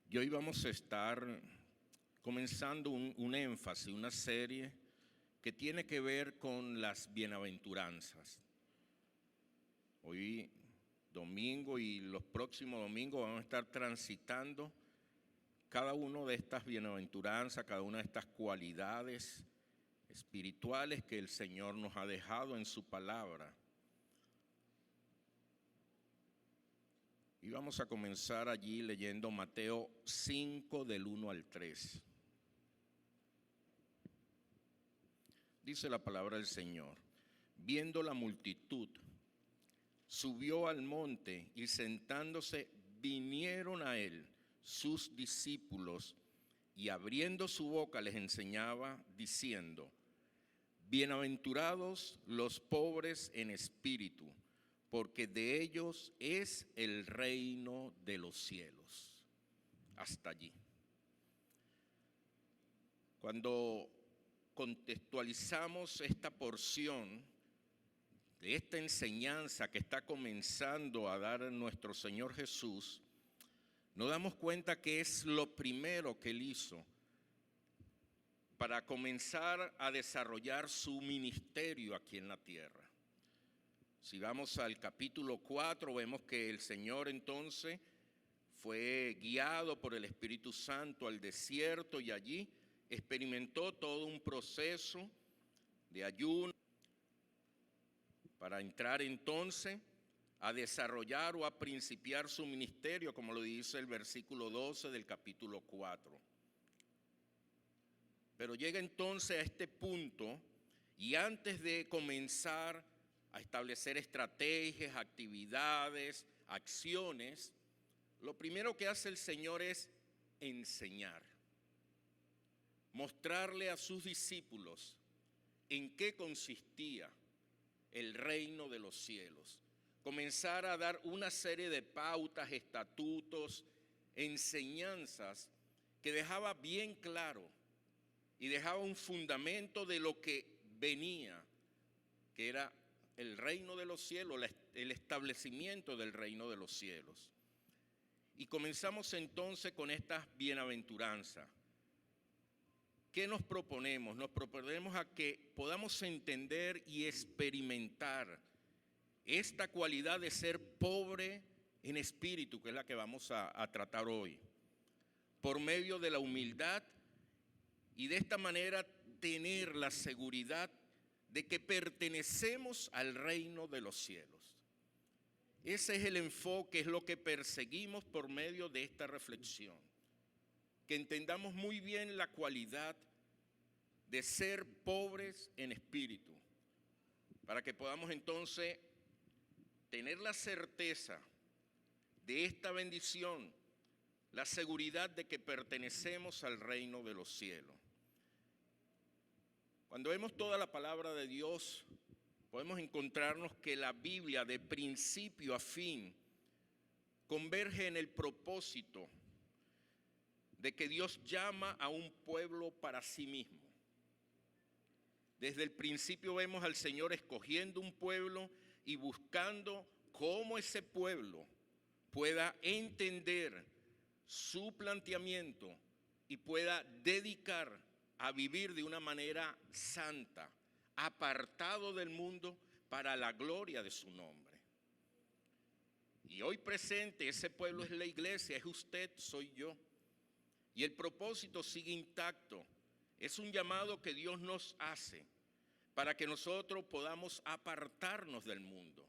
Y hoy vamos a estar comenzando un énfasis, una serie que tiene que ver con las bienaventuranzas. Hoy domingo y los próximos domingos vamos a estar transitando cada una de estas bienaventuranzas, cada una de estas cualidades espirituales que el Señor nos ha dejado en su palabra. Y vamos a comenzar allí leyendo Mateo 5 del 1 al 3. Dice la palabra del Señor: viendo la multitud, subió al monte y sentándose vinieron a él sus discípulos, y abriendo su boca les enseñaba diciendo: bienaventurados los pobres en espíritu, porque de ellos es el reino de los cielos. Hasta allí. Cuando contextualizamos esta porción de esta enseñanza que está comenzando a dar nuestro Señor Jesús, nos damos cuenta que es lo primero que Él hizo para comenzar a desarrollar su ministerio aquí en la tierra. Si vamos al capítulo 4, vemos que el Señor entonces fue guiado por el Espíritu Santo al desierto y allí experimentó todo un proceso de ayuno para entrar entonces a desarrollar o a principiar su ministerio, como lo dice el versículo 12 del capítulo 4. Pero llega entonces a este punto y antes de comenzar a establecer estrategias, actividades, acciones, lo primero que hace el Señor es enseñar, mostrarle a sus discípulos en qué consistía el reino de los cielos, comenzar a dar una serie de pautas, estatutos, enseñanzas que dejaba bien claro y dejaba un fundamento de lo que venía, que era el reino de los cielos, el establecimiento del reino de los cielos. Y comenzamos entonces con estas bienaventuranzas. ¿Qué nos proponemos? Nos proponemos a que podamos entender y experimentar esta cualidad de ser pobre en espíritu, que es la que vamos a tratar hoy, por medio de la humildad, y de esta manera tener la seguridad de que pertenecemos al reino de los cielos. Ese es el enfoque, es lo que perseguimos por medio de esta reflexión. Que entendamos muy bien la cualidad de ser pobres en espíritu, para que podamos entonces tener la certeza de esta bendición, la seguridad de que pertenecemos al reino de los cielos. Cuando vemos toda la palabra de Dios, podemos encontrarnos que la Biblia de principio a fin converge en el propósito de que Dios llama a un pueblo para sí mismo. Desde el principio vemos al Señor escogiendo un pueblo y buscando cómo ese pueblo pueda entender su planteamiento y pueda dedicar a vivir de una manera santa, apartado del mundo para la gloria de su nombre. Y hoy presente ese pueblo es la iglesia, es usted, soy yo. Y el propósito sigue intacto. Es un llamado que Dios nos hace para que nosotros podamos apartarnos del mundo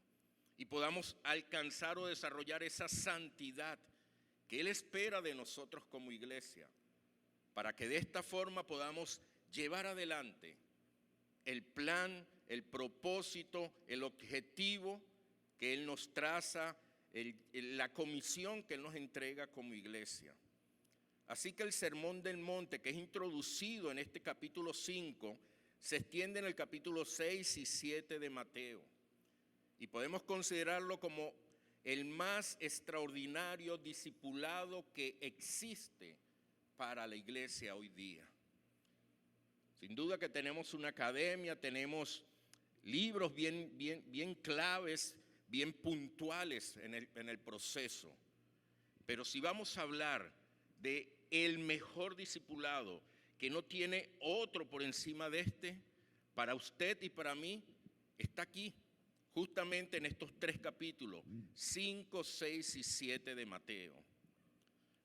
y podamos alcanzar o desarrollar esa santidad que Él espera de nosotros como iglesia, para que de esta forma podamos llevar adelante el plan, el propósito, el objetivo que Él nos traza, la comisión que Él nos entrega como iglesia. Así que el Sermón del Monte, que es introducido en este capítulo 5, se extiende en el capítulo 6 y 7 de Mateo. Y podemos considerarlo como el más extraordinario discipulado que existe para la iglesia hoy día. Sin duda que tenemos una academia, tenemos libros bien claves, bien puntuales en el proceso. Pero si vamos a hablar de el mejor discipulado, que no tiene otro por encima de este, para usted y para mí, está aquí, justamente en estos 3 capítulos, 5, 6 y 7 de Mateo.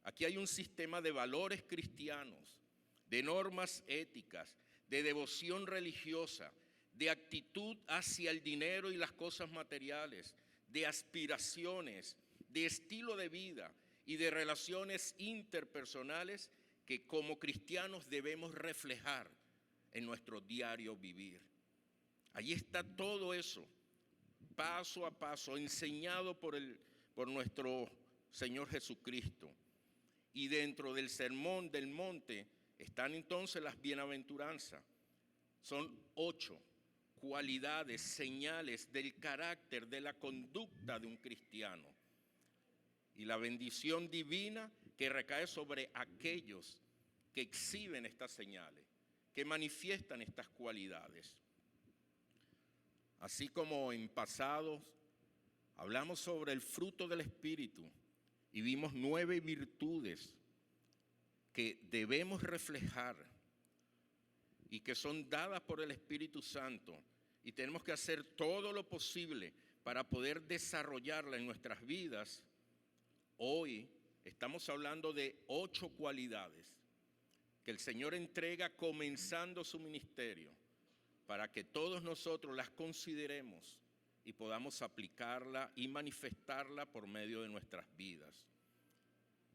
Aquí hay un sistema de valores cristianos, de normas éticas, de devoción religiosa, de actitud hacia el dinero y las cosas materiales, de aspiraciones, de estilo de vida y de relaciones interpersonales que como cristianos debemos reflejar en nuestro diario vivir. Allí está todo eso, paso a paso, enseñado por nuestro Señor Jesucristo. Y dentro del Sermón del Monte están entonces las bienaventuranzas. Son 8 cualidades, señales del carácter, de la conducta de un cristiano. Y la bendición divina que recae sobre aquellos que exhiben estas señales, que manifiestan estas cualidades. Así como en pasados hablamos sobre el fruto del Espíritu y vimos 9 virtudes que debemos reflejar y que son dadas por el Espíritu Santo, y tenemos que hacer todo lo posible para poder desarrollarla en nuestras vidas. Hoy estamos hablando de 8 cualidades que el Señor entrega comenzando su ministerio, para que todos nosotros las consideremos y podamos aplicarla y manifestarla por medio de nuestras vidas.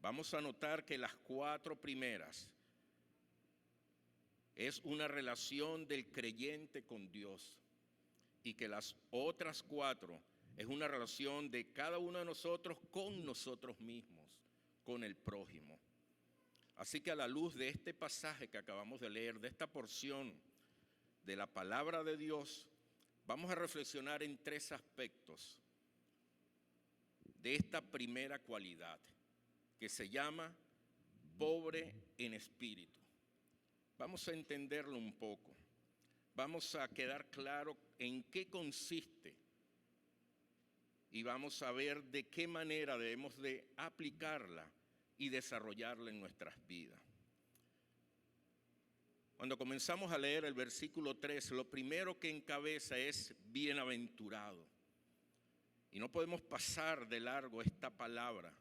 Vamos a notar que las 4 primeras es una relación del creyente con Dios, y que las otras 4 es una relación de cada uno de nosotros con nosotros mismos, con el prójimo. Así que a la luz de este pasaje que acabamos de leer, de esta porción de la palabra de Dios, vamos a reflexionar en 3 aspectos de esta primera cualidad, que se llama pobre en espíritu. Vamos a entenderlo un poco. Vamos a quedar claro en qué consiste y vamos a ver de qué manera debemos de aplicarla y desarrollarla en nuestras vidas. Cuando comenzamos a leer el versículo 3, lo primero que encabeza es bienaventurado. Y no podemos pasar de largo esta palabra,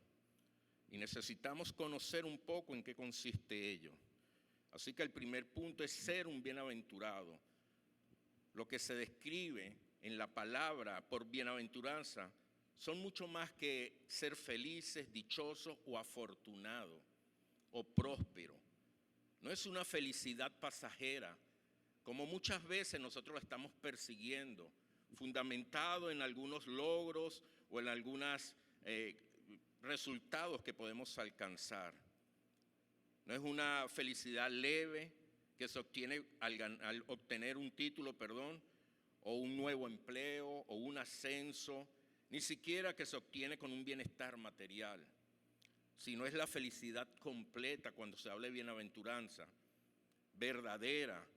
y necesitamos conocer un poco en qué consiste ello. Así que el primer punto es ser un bienaventurado. Lo que se describe en la palabra por bienaventuranza son mucho más que ser felices, dichosos o afortunados o prósperos. No es una felicidad pasajera, como muchas veces nosotros la estamos persiguiendo, fundamentado en algunos logros o en algunos resultados que podemos alcanzar. No es una felicidad leve que se obtiene al obtener un título, o un nuevo empleo o un ascenso, ni siquiera que se obtiene con un bienestar material, sino es la felicidad completa cuando se habla de bienaventuranza, verdadera,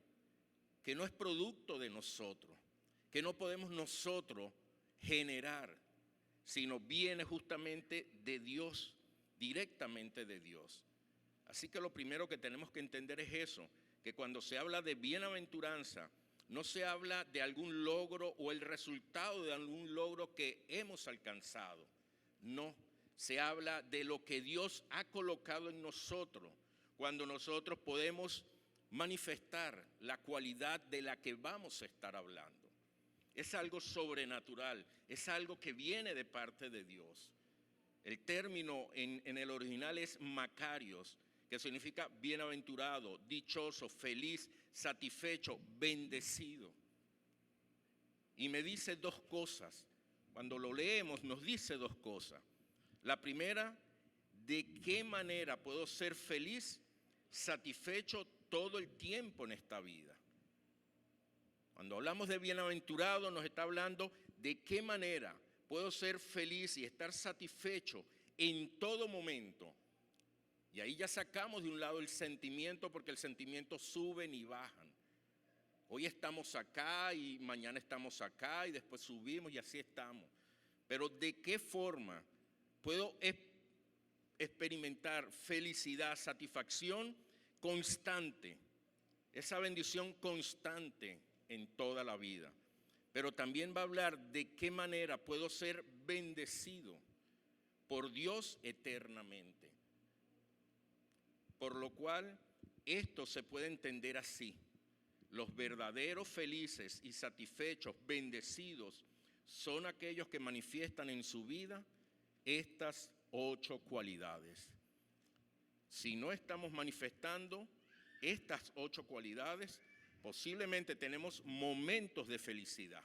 que no es producto de nosotros, que no podemos nosotros generar, sino viene justamente de Dios, directamente de Dios. Así que lo primero que tenemos que entender es eso, que cuando se habla de bienaventuranza, no se habla de algún logro o el resultado de algún logro que hemos alcanzado. No, se habla de lo que Dios ha colocado en nosotros, cuando nosotros podemos manifestar la cualidad de la que vamos a estar hablando. Es algo sobrenatural, es algo que viene de parte de Dios. El término en el original es Macarios, que significa bienaventurado, dichoso, feliz, satisfecho, bendecido. Y me dice 2 cosas. Cuando lo leemos nos dice 2 cosas. La primera, ¿de qué manera puedo ser feliz, satisfecho todo el tiempo en esta vida? Cuando hablamos de bienaventurado nos está hablando de qué manera puedo ser feliz y estar satisfecho en todo momento. Y ahí ya sacamos de un lado el sentimiento, porque el sentimiento suben y bajan. Hoy estamos acá y mañana estamos acá y después subimos y así estamos. Pero ¿de qué forma puedo experimentar felicidad, satisfacción constante, esa bendición constante en toda la vida. Pero también va a hablar de qué manera puedo ser bendecido por Dios eternamente. Por lo cual, esto se puede entender así. Los verdaderos felices y satisfechos, bendecidos, son aquellos que manifiestan en su vida estas 8 cualidades. Si no estamos manifestando estas 8 cualidades, posiblemente tenemos momentos de felicidad,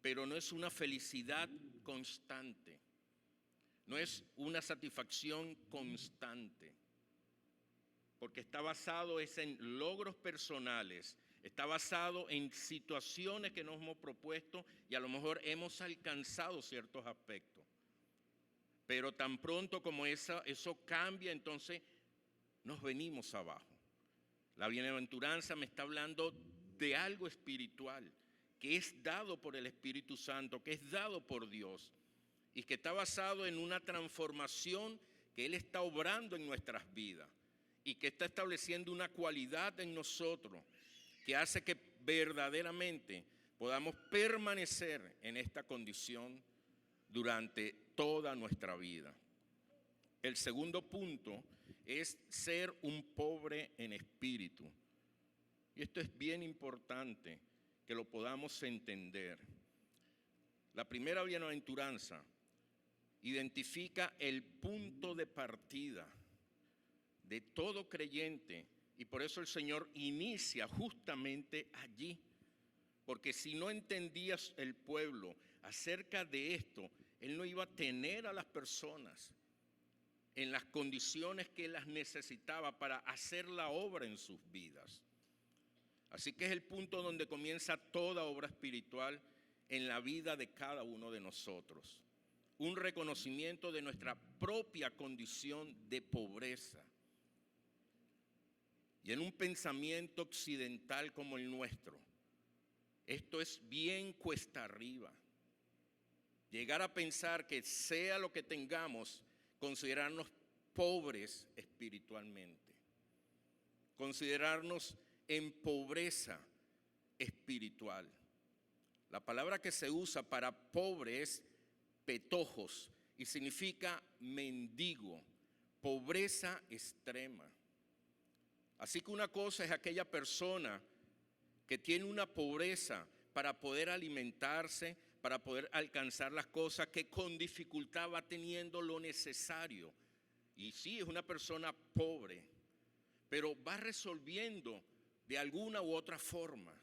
pero no es una felicidad constante, no es una satisfacción constante, porque está basado en logros personales, está basado en situaciones que nos hemos propuesto y a lo mejor hemos alcanzado ciertos aspectos. Pero tan pronto como eso cambia, entonces nos venimos abajo. La bienaventuranza me está hablando de algo espiritual, que es dado por el Espíritu Santo, que es dado por Dios, y que está basado en una transformación que Él está obrando en nuestras vidas, y que está estableciendo una cualidad en nosotros, que hace que verdaderamente podamos permanecer en esta condición durante toda nuestra vida. El segundo punto es ser un pobre en espíritu. Y esto es bien importante que lo podamos entender. La primera bienaventuranza identifica el punto de partida de todo creyente, y por eso el Señor inicia justamente allí. Porque si no entendías el pueblo acerca de esto, Él no iba a tener a las personas en las condiciones que las necesitaba para hacer la obra en sus vidas. Así que es el punto donde comienza toda obra espiritual en la vida de cada uno de nosotros. Un reconocimiento de nuestra propia condición de pobreza. Y en un pensamiento occidental como el nuestro, esto es bien cuesta arriba. Llegar a pensar que sea lo que tengamos, considerarnos pobres espiritualmente, considerarnos en pobreza espiritual. La palabra que se usa para pobre es petojos y significa mendigo, pobreza extrema. Así que una cosa es aquella persona que tiene una pobreza para poder alimentarse, para poder alcanzar las cosas, que con dificultad va teniendo lo necesario. Y sí, es una persona pobre, pero va resolviendo de alguna u otra forma.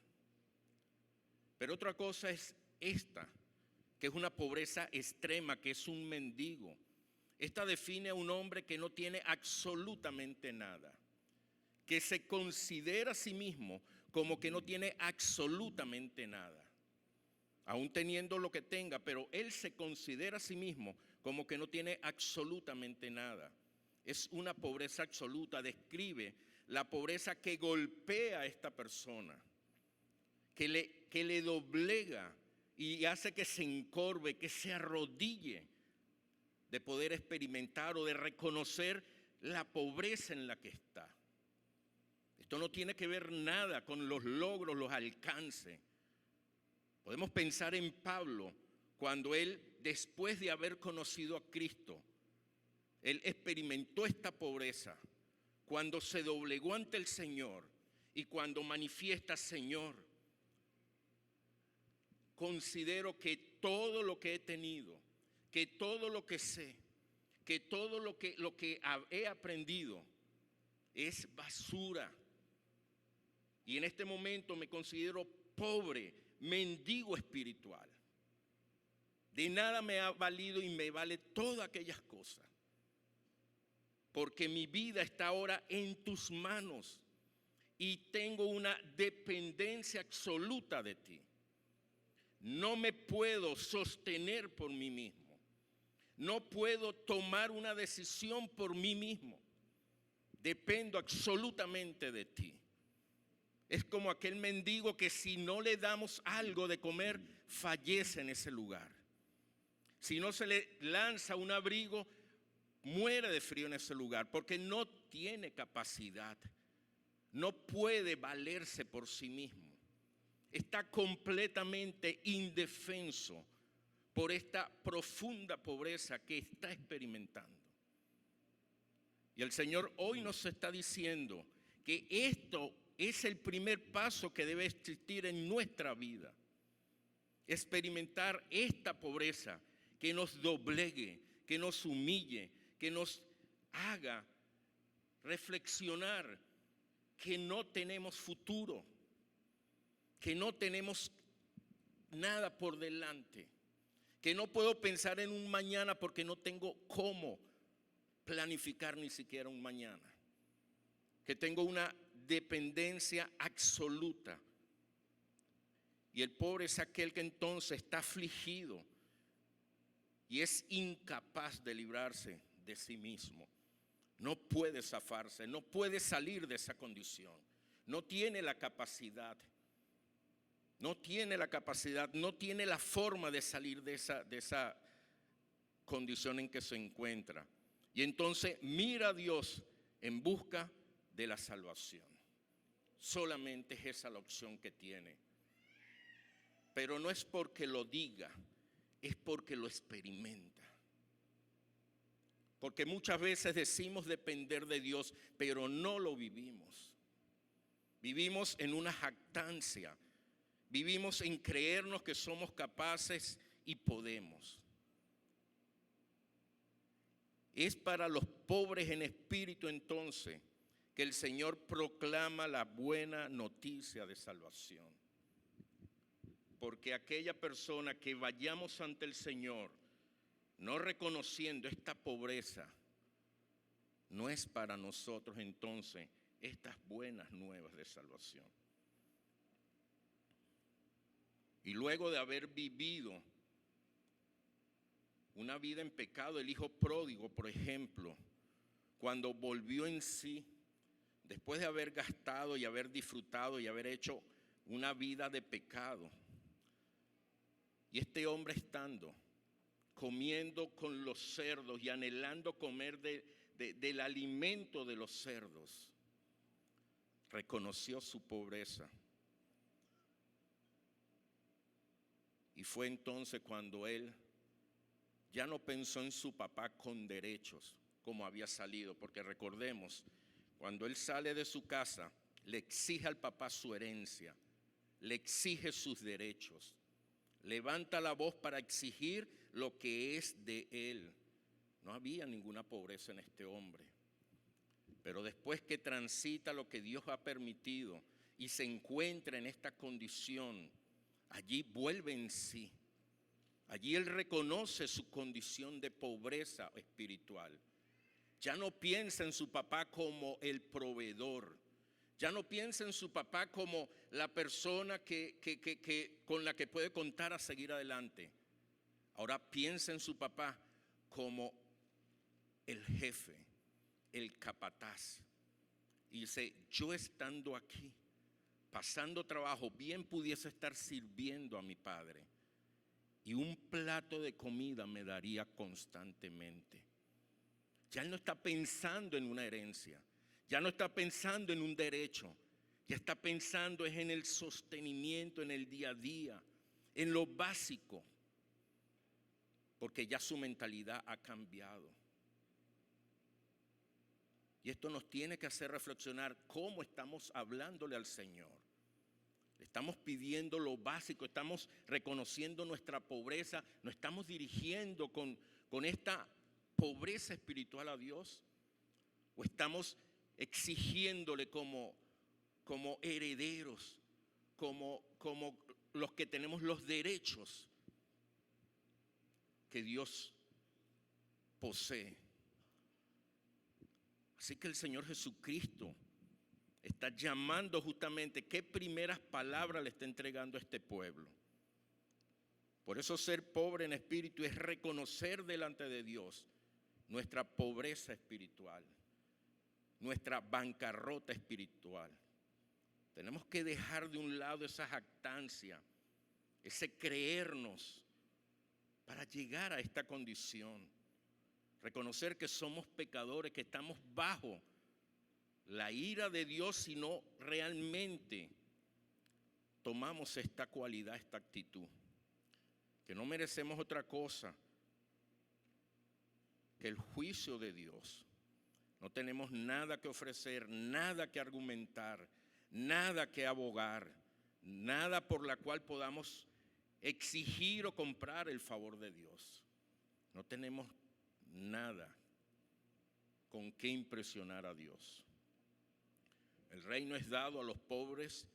Pero otra cosa es esta, que es una pobreza extrema, que es un mendigo. Esta define a un hombre que no tiene absolutamente nada, que se considera a sí mismo como que no tiene absolutamente nada. Aún teniendo lo que tenga, pero él se considera a sí mismo como que no tiene absolutamente nada. Es una pobreza absoluta, describe la pobreza que golpea a esta persona, que le doblega y hace que se encorve, que se arrodille de poder experimentar o de reconocer la pobreza en la que está. Esto no tiene que ver nada con los logros, los alcances. Podemos pensar en Pablo cuando él, después de haber conocido a Cristo, él experimentó esta pobreza, cuando se doblegó ante el Señor y cuando manifiesta: Señor, considero que todo lo que he tenido, que todo lo que sé, que todo lo que he aprendido es basura. Y en este momento me considero pobre, mendigo espiritual. De nada me ha valido y me vale todas aquellas cosas, porque mi vida está ahora en tus manos y tengo una dependencia absoluta de ti. No me puedo sostener por mí mismo. No puedo tomar una decisión por mí mismo. Dependo absolutamente de ti. Es como aquel mendigo que si no le damos algo de comer, fallece en ese lugar. Si no se le lanza un abrigo, muere de frío en ese lugar porque no tiene capacidad, no puede valerse por sí mismo. Está completamente indefenso por esta profunda pobreza que está experimentando. Y el Señor hoy nos está diciendo que esto es el primer paso que debe existir en nuestra vida. Experimentar esta pobreza que nos doblegue, que nos humille, que nos haga reflexionar que no tenemos futuro, que no tenemos nada por delante, que no puedo pensar en un mañana porque no tengo cómo planificar ni siquiera un mañana, que tengo una dependencia absoluta. Y el pobre es aquel que entonces está afligido y es incapaz de librarse de sí mismo. No puede zafarse, no puede salir de esa condición. No tiene la capacidad, no tiene la forma de salir de esa condición en que se encuentra. Y entonces mira a Dios en busca de la salvación. Solamente es esa la opción que tiene. Pero no es porque lo diga, es porque lo experimenta. Porque muchas veces decimos depender de Dios, pero no lo vivimos. Vivimos en una jactancia, vivimos en creernos que somos capaces y podemos. Es para los pobres en espíritu entonces que el Señor proclama la buena noticia de salvación. Porque aquella persona que vayamos ante el Señor no reconociendo esta pobreza, no es para nosotros entonces estas buenas nuevas de salvación. Y luego de haber vivido una vida en pecado, el hijo pródigo, por ejemplo, cuando volvió en sí, después de haber gastado y haber disfrutado y haber hecho una vida de pecado, y este hombre estando comiendo con los cerdos y anhelando comer del alimento de los cerdos, reconoció su pobreza. Y fue entonces cuando él ya no pensó en su papá con derechos, como había salido, porque recordemos, cuando él sale de su casa, le exige al papá su herencia, le exige sus derechos, levanta la voz para exigir lo que es de él. No había ninguna pobreza en este hombre, pero después que transita lo que Dios ha permitido y se encuentra en esta condición, allí vuelve en sí. Allí él reconoce su condición de pobreza espiritual. Ya no piensa en su papá como el proveedor. Ya no piensa en su papá como la persona con la que puede contar a seguir adelante. Ahora piensa en su papá como el jefe, el capataz. Y dice, yo estando aquí, pasando trabajo, bien pudiese estar sirviendo a mi padre. Y un plato de comida me daría constantemente. Ya él no está pensando en una herencia, ya no está pensando en un derecho, ya está pensando en el sostenimiento, en el día a día, en lo básico, porque ya su mentalidad ha cambiado. Y esto nos tiene que hacer reflexionar cómo estamos hablándole al Señor. Estamos pidiendo lo básico, estamos reconociendo nuestra pobreza, nos estamos dirigiendo con esta pobreza espiritual a Dios, o estamos exigiéndole como herederos, como los que tenemos los derechos que Dios posee. Así que el Señor Jesucristo está llamando justamente qué primeras palabras le está entregando a este pueblo. Por eso ser pobre en espíritu es reconocer delante de Dios nuestra pobreza espiritual, nuestra bancarrota espiritual. Tenemos que dejar de un lado esa jactancia, ese creernos para llegar a esta condición. reconocer que somos pecadores, que estamos bajo la ira de Dios si no realmente tomamos esta cualidad, esta actitud, que no merecemos otra cosa que el juicio de Dios. No tenemos nada que ofrecer, nada que argumentar, nada que abogar, nada por la cual podamos exigir o comprar el favor de Dios. No tenemos nada con qué impresionar a Dios. El reino es dado a los pobres,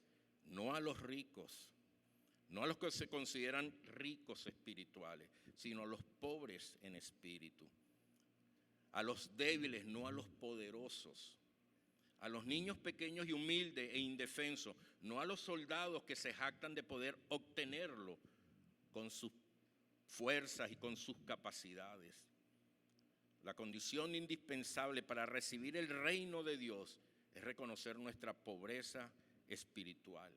no a los ricos, no a los que se consideran ricos espirituales, sino a los pobres en espíritu, a los débiles, no a los poderosos, a los niños pequeños y humildes e indefensos, no a los soldados que se jactan de poder obtenerlo con sus fuerzas y con sus capacidades. La condición indispensable para recibir el reino de Dios es reconocer nuestra pobreza espiritual,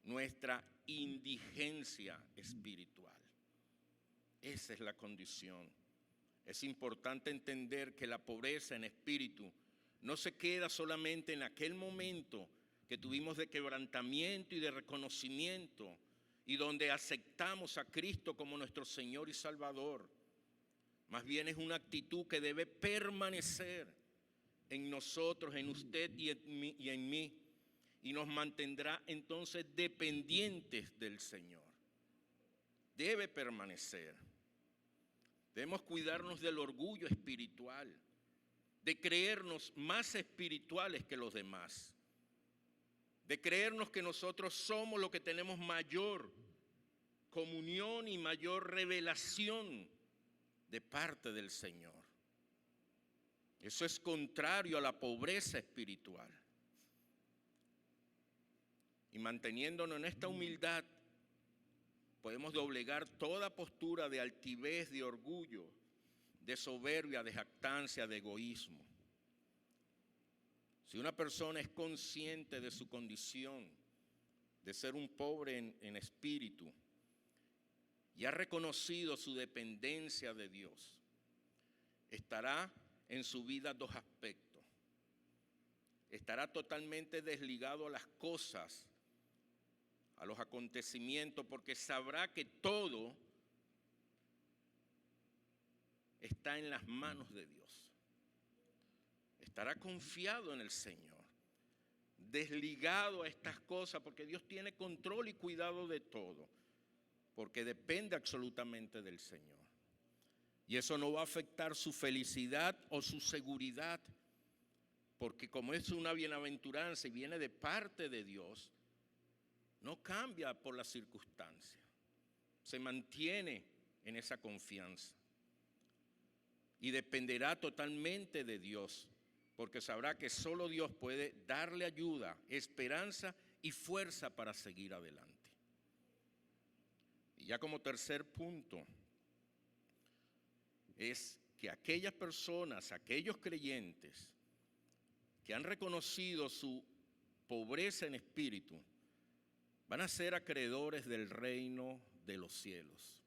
nuestra indigencia espiritual. Esa es la condición. Es importante entender que la pobreza en espíritu no se queda solamente en aquel momento que tuvimos de quebrantamiento y de reconocimiento y donde aceptamos a Cristo como nuestro Señor y Salvador. Más bien es una actitud que debe permanecer en nosotros, en usted y en mí, y nos mantendrá entonces dependientes del Señor. Debe permanecer. Debemos cuidarnos del orgullo espiritual, de creernos más espirituales que los demás, de creernos que nosotros somos los que tenemos mayor comunión y mayor revelación de parte del Señor. Eso es contrario a la pobreza espiritual. Y manteniéndonos en esta humildad, podemos doblegar toda postura de altivez, de orgullo, de soberbia, de jactancia, de egoísmo. Si una persona es consciente de su condición, de ser un pobre en espíritu, y ha reconocido su dependencia de Dios, estará en su vida dos aspectos. Estará totalmente desligado a las cosas, a los acontecimientos, porque sabrá que todo está en las manos de Dios. Estará confiado en el Señor, desligado a estas cosas, porque Dios tiene control y cuidado de todo, porque depende absolutamente del Señor. Y eso no va a afectar su felicidad o su seguridad, porque como es una bienaventuranza y viene de parte de Dios, no cambia por las circunstancias, se mantiene en esa confianza y dependerá totalmente de Dios, porque sabrá que solo Dios puede darle ayuda, esperanza y fuerza para seguir adelante. Y ya como tercer punto, es que aquellas personas, aquellos creyentes que han reconocido su pobreza en espíritu, van a ser acreedores del reino de los cielos.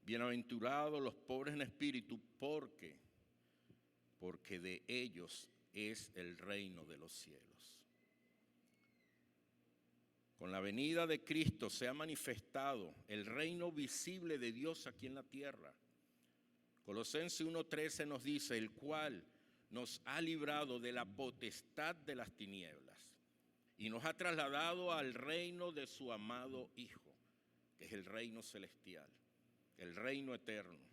Bienaventurados los pobres en espíritu, porque de ellos es el reino de los cielos. Con la venida de Cristo se ha manifestado el reino visible de Dios aquí en la tierra. Colosenses 1:13 nos dice, el cual nos ha librado de la potestad de las tinieblas y nos ha trasladado al reino de su amado Hijo, que es el reino celestial, el reino eterno.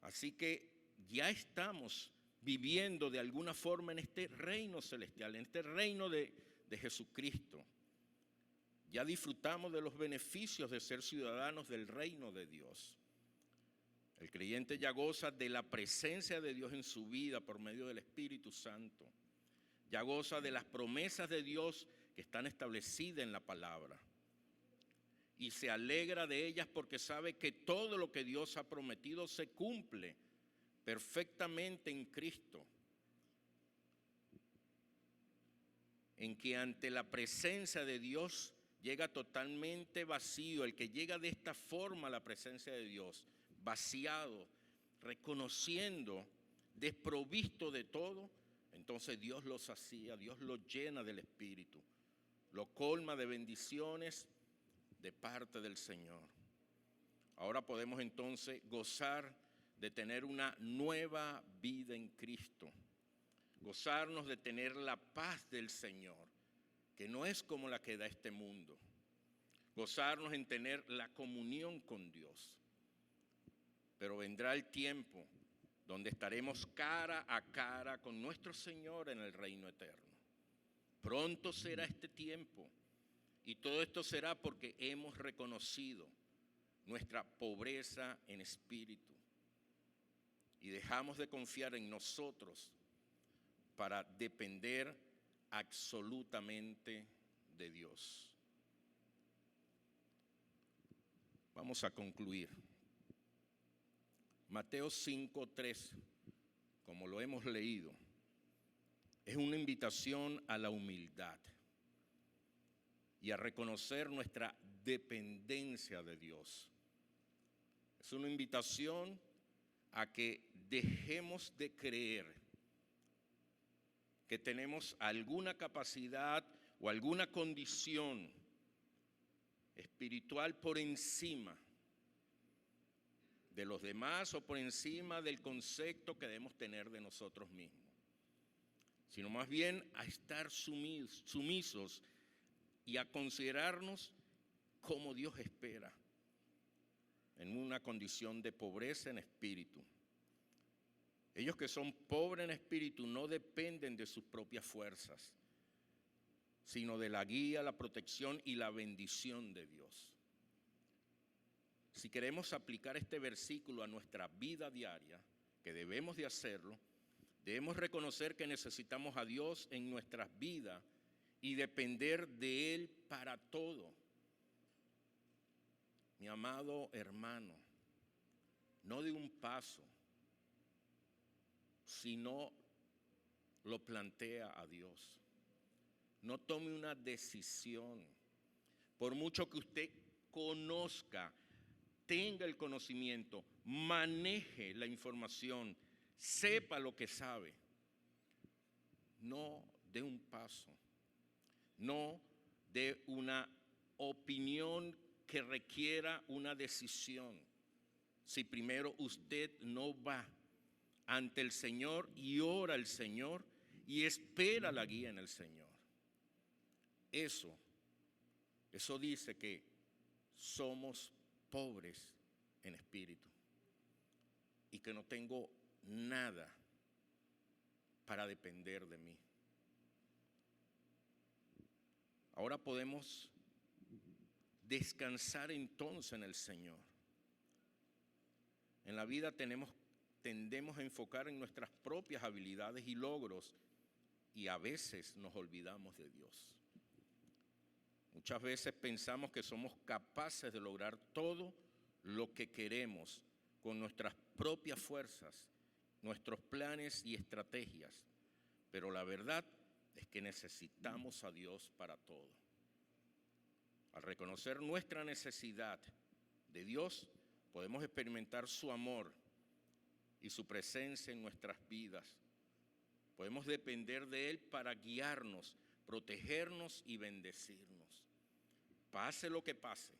Así que ya estamos viviendo de alguna forma en este reino celestial, en este reino de Jesucristo. Ya disfrutamos de los beneficios de ser ciudadanos del reino de Dios. El creyente ya goza de la presencia de Dios en su vida por medio del Espíritu Santo. Ya goza de las promesas de Dios que están establecidas en la palabra. Y se alegra de ellas porque sabe que todo lo que Dios ha prometido se cumple perfectamente en Cristo. En que ante la presencia de Dios llega totalmente vacío. El que llega de esta forma a la presencia de Dios vaciado, reconociendo, desprovisto de todo, entonces Dios lo sacía, Dios lo llena del Espíritu, lo colma de bendiciones de parte del Señor. Ahora podemos entonces gozar de tener una nueva vida en Cristo, gozarnos de tener la paz del Señor, que no es como la que da este mundo, gozarnos en tener la comunión con Dios. Pero vendrá el tiempo donde estaremos cara a cara con nuestro Señor en el reino eterno. Pronto será este tiempo, y todo esto será porque hemos reconocido nuestra pobreza en espíritu y dejamos de confiar en nosotros para depender absolutamente de Dios. Vamos a concluir. Mateo 5:3, como lo hemos leído, es una invitación a la humildad y a reconocer nuestra dependencia de Dios. Es una invitación a que dejemos de creer que tenemos alguna capacidad o alguna condición espiritual por encima de los demás o por encima del concepto que debemos tener de nosotros mismos, sino más bien a estar sumisos y a considerarnos como Dios espera, en una condición de pobreza en espíritu. Ellos que son pobres en espíritu no dependen de sus propias fuerzas, sino de la guía, la protección y la bendición de Dios. Si queremos aplicar este versículo a nuestra vida diaria, que debemos de hacerlo, debemos reconocer que necesitamos a Dios en nuestras vidas y depender de Él para todo. Mi amado hermano, no de un paso, sino lo plantea a Dios. No tome una decisión, por mucho que usted conozca, tenga el conocimiento, maneje la información, sepa lo que sabe. No dé un paso, no dé una opinión que requiera una decisión, si primero usted no va ante el Señor y ora al Señor y espera la guía en el Señor. Eso dice que somos pobres en espíritu y que no tengo nada para depender de mí. Ahora podemos descansar entonces en el Señor. En la vida tendemos a enfocar en nuestras propias habilidades y logros y a veces nos olvidamos de Dios. Muchas veces pensamos que somos capaces de lograr todo lo que queremos con nuestras propias fuerzas, nuestros planes y estrategias, pero la verdad es que necesitamos a Dios para todo. Al reconocer nuestra necesidad de Dios, podemos experimentar su amor y su presencia en nuestras vidas. Podemos depender de Él para guiarnos, protegernos y bendecirnos. Pase lo que pase,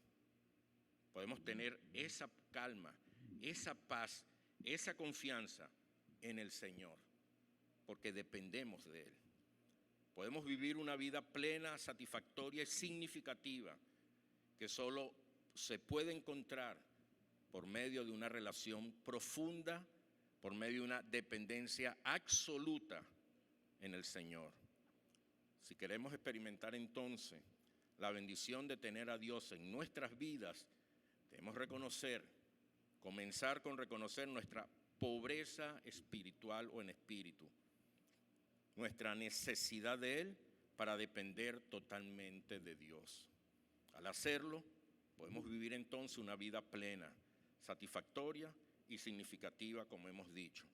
podemos tener esa calma, esa paz, esa confianza en el Señor, porque dependemos de Él. Podemos vivir una vida plena, satisfactoria y significativa, que solo se puede encontrar por medio de una relación profunda, por medio de una dependencia absoluta en el Señor. Si queremos experimentar entonces la bendición de tener a Dios en nuestras vidas, debemos comenzar con reconocer nuestra pobreza espiritual o en espíritu, nuestra necesidad de Él para depender totalmente de Dios. Al hacerlo, podemos vivir entonces una vida plena, satisfactoria y significativa, como hemos dicho,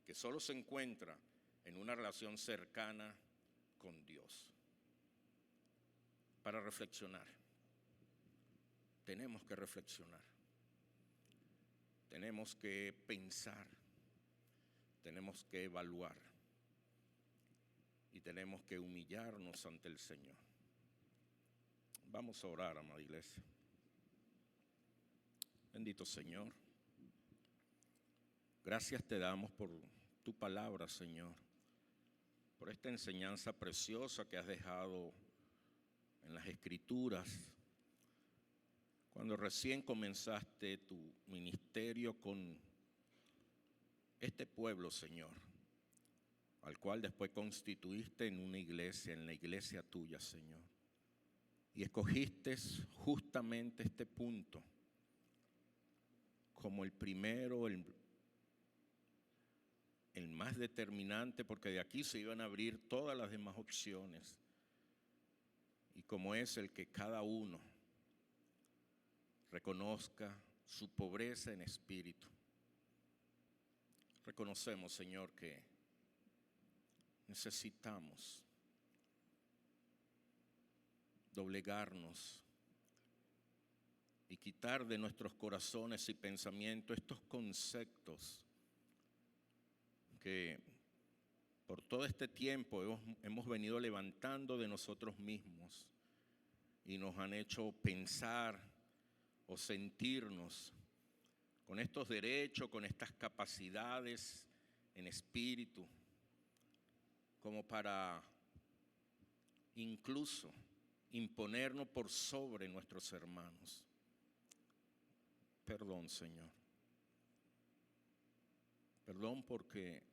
que solo se encuentra en una relación cercana con Dios. Para reflexionar, tenemos que reflexionar. tenemos que pensar, tenemos que evaluar y tenemos que humillarnos ante el Señor. Vamos a orar, amada iglesia. Bendito Señor, gracias te damos por tu palabra, Señor, por esta enseñanza preciosa que has dejado en las Escrituras, cuando recién comenzaste tu ministerio con este pueblo, Señor, al cual después constituiste en una iglesia, en la iglesia tuya, Señor. Y escogiste justamente este punto como el primero, el más determinante, porque de aquí se iban a abrir todas las demás opciones. Y como es el que cada uno reconozca su pobreza en espíritu. Reconocemos, Señor, que necesitamos doblegarnos y quitar de nuestros corazones y pensamientos estos conceptos que por todo este tiempo hemos venido levantando de nosotros mismos y nos han hecho pensar o sentirnos con estos derechos, con estas capacidades en espíritu, como para incluso imponernos por sobre nuestros hermanos. Perdón, Señor. Perdón porque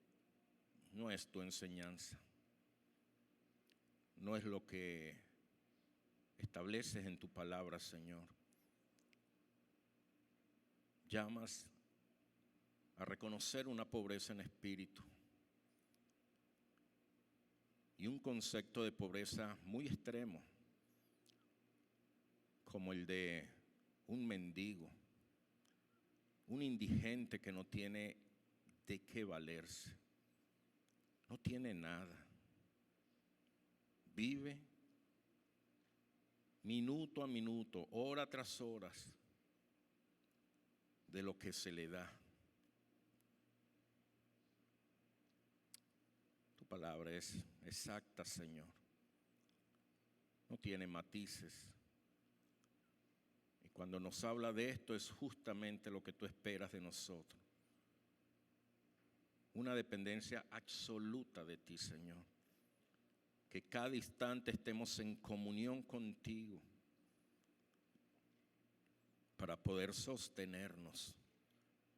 no es tu enseñanza. No es lo que estableces en tu palabra, Señor. Llamas a reconocer una pobreza en espíritu y un concepto de pobreza muy extremo, como el de un mendigo, un indigente que no tiene de qué valerse, no tiene nada, vive minuto a minuto, hora tras hora, de lo que se le da. Tu palabra es exacta, Señor, no tiene matices. Cuando nos habla de esto es justamente lo que tú esperas de nosotros. Una dependencia absoluta de ti, Señor. Que cada instante estemos en comunión contigo para poder sostenernos,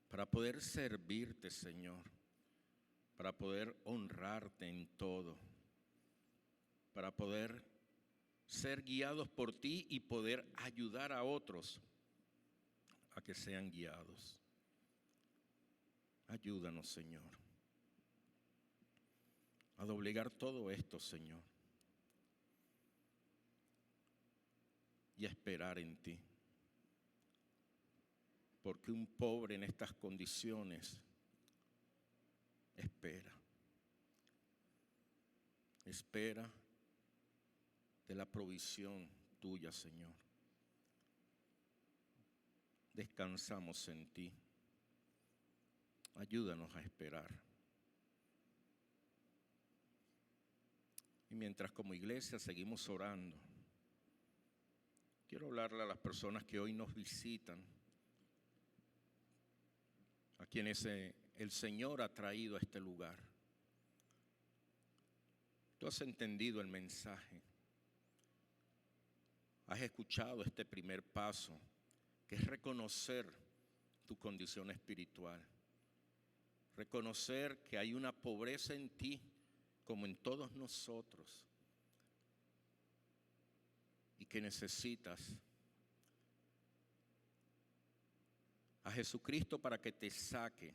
para poder servirte, Señor, para poder honrarte en todo, para poder ser guiados por ti y poder ayudar a otros a que sean guiados. Ayúdanos, Señor, a doblegar todo esto, Señor, y a esperar en ti. Porque un pobre en estas condiciones espera de la provisión tuya, Señor. Descansamos en ti. Ayúdanos a esperar. Y mientras como iglesia seguimos orando, quiero hablarle a las personas que hoy nos visitan, a quienes el Señor ha traído a este lugar. Tú has entendido el mensaje. Has escuchado este primer paso, que es reconocer tu condición espiritual. Reconocer que hay una pobreza en ti, como en todos nosotros, y que necesitas a Jesucristo para que te saque,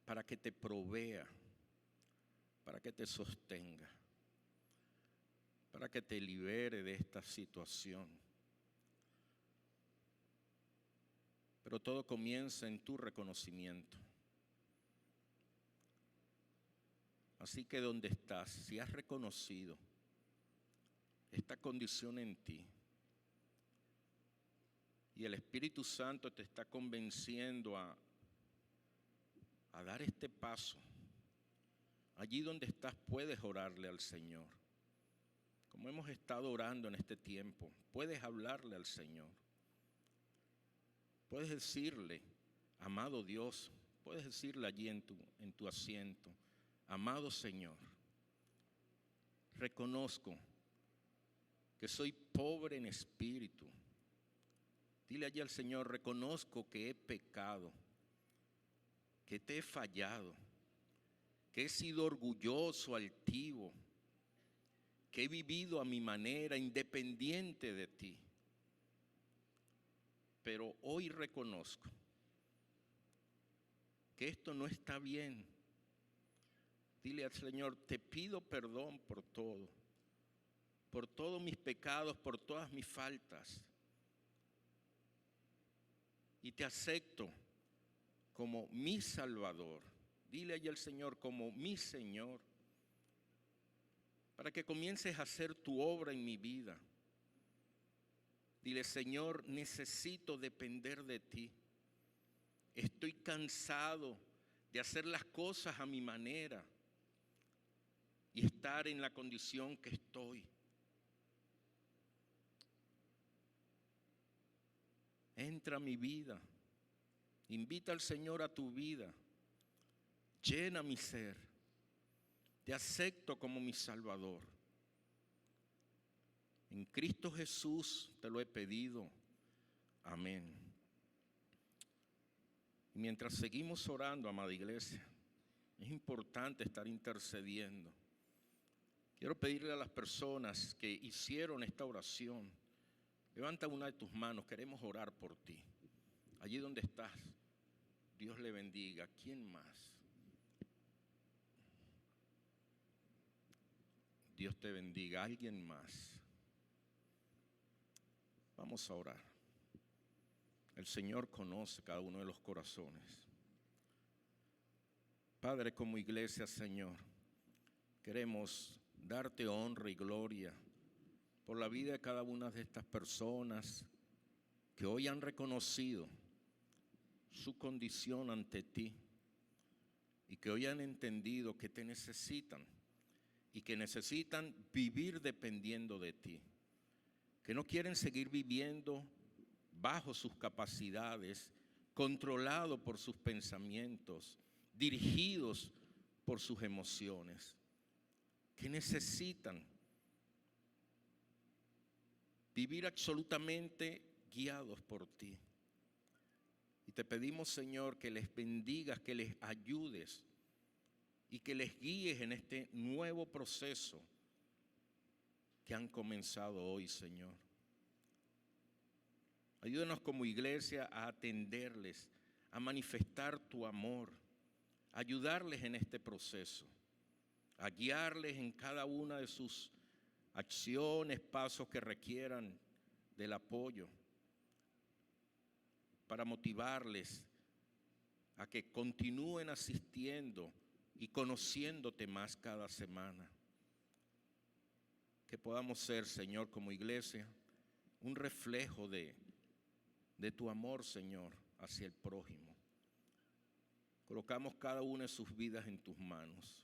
para que te provea, para que te sostenga, para que te libere de esta situación. Pero todo comienza en tu reconocimiento. Así que donde estás, si has reconocido esta condición en ti, Y el Espíritu Santo te está convenciendo a dar este paso. Allí donde estás puedes orarle al Señor. Como hemos estado orando en este tiempo, puedes hablarle al Señor. Puedes decirle, amado Dios, puedes decirle allí en tu asiento, amado Señor, reconozco que soy pobre en espíritu. Dile allí al Señor, reconozco que he pecado, que te he fallado, que he sido orgulloso, altivo, que he vivido a mi manera, independiente de ti. Pero hoy reconozco que esto no está bien. Dile al Señor, te pido perdón por todos mis pecados, por todas mis faltas. Y te acepto como mi Salvador. Dile allí al Señor como mi Señor, para que comiences a hacer tu obra en mi vida. Dile, Señor, necesito depender de ti. Estoy cansado de hacer las cosas a mi manera y estar en la condición que estoy. Entra a mi vida. Invita al Señor a tu vida. Llena mi ser. Te acepto como mi Salvador. En Cristo Jesús te lo he pedido. Amén. Y mientras seguimos orando, amada iglesia, es importante estar intercediendo. Quiero pedirle a las personas que hicieron esta oración, levanta una de tus manos, queremos orar por ti. Allí donde estás, Dios le bendiga. ¿Quién más? Dios te bendiga. ¿Alguien más? Vamos a orar. El Señor conoce cada uno de los corazones. Padre, como iglesia, Señor, queremos darte honra y gloria por la vida de cada una de estas personas que hoy han reconocido su condición ante ti y que hoy han entendido que te necesitan y que necesitan vivir dependiendo de ti, que no quieren seguir viviendo bajo sus capacidades, controlados por sus pensamientos, dirigidos por sus emociones, que necesitan vivir absolutamente guiados por ti. Y te pedimos, Señor, que les bendigas, que les ayudes y que les guíes en este nuevo proceso que han comenzado hoy, Señor. Ayúdanos como iglesia a atenderles, a manifestar tu amor, a ayudarles en este proceso, a guiarles en cada una de sus acciones, pasos que requieran del apoyo, para motivarles a que continúen asistiendo y conociéndote más cada semana. Que podamos ser, Señor, como iglesia, un reflejo de tu amor, Señor, hacia el prójimo. Colocamos cada una de sus vidas en tus manos.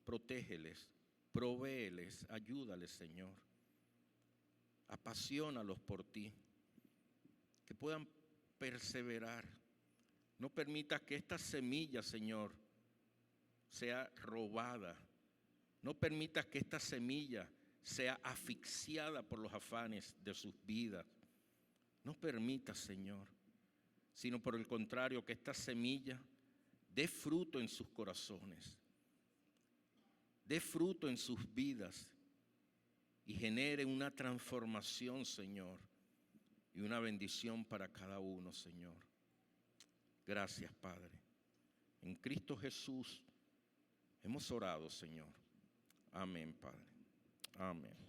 Protégeles, provéeles, ayúdales, Señor. Apaciónalos por ti. Que puedan perseverar. No permitas que esta semilla, Señor, sea robada. No permitas que esta semilla sea asfixiada por los afanes de sus vidas. No permitas, Señor, sino por el contrario, que esta semilla dé fruto en sus corazones, dé fruto en sus vidas y genere una transformación, Señor, y una bendición para cada uno, Señor. Gracias, Padre. En Cristo Jesús hemos orado, Señor. Amén, Padre. Amén.